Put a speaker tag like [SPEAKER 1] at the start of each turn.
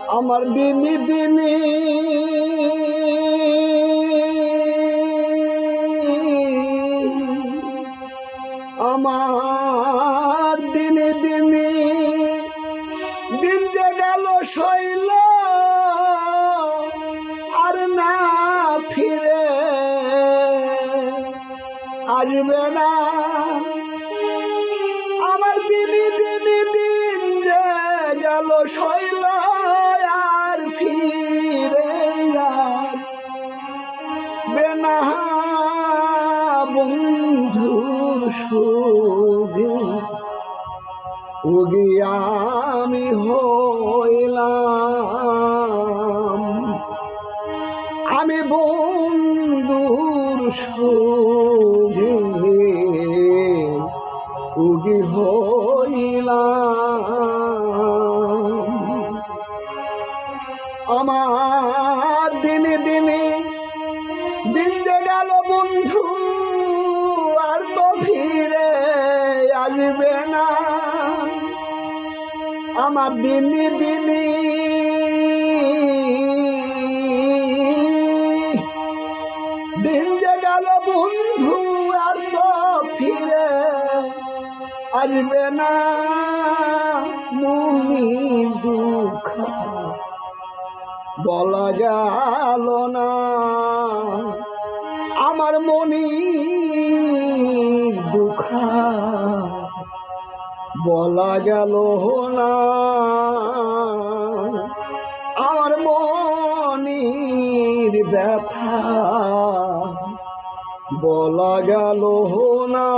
[SPEAKER 1] আমার দিনে দিনে আমার দিনে দিনে দিন যে গেল শৈল আর না ফিরে আসবে না। আমার দিনে দিনে দিন যে গেল শৈল আর ফিরে আসবে না। বন্ধুর সুখে উগি আমি হইলাম, আমি বন্ধুর সুখে উগি হইলাম। আমার দিনে দিনে দিন যে গেল বন্ধু আর তো ফিরে আসবে না। আমার দিনে দিনে দিন যে গেল বন্ধু আর তো ফিরে আসবে না। মনির দুঃখ বলা গেল না, আমার মনির দুঃখ বলা গেল না। আমার মনির ব্যথা বলা গেল না।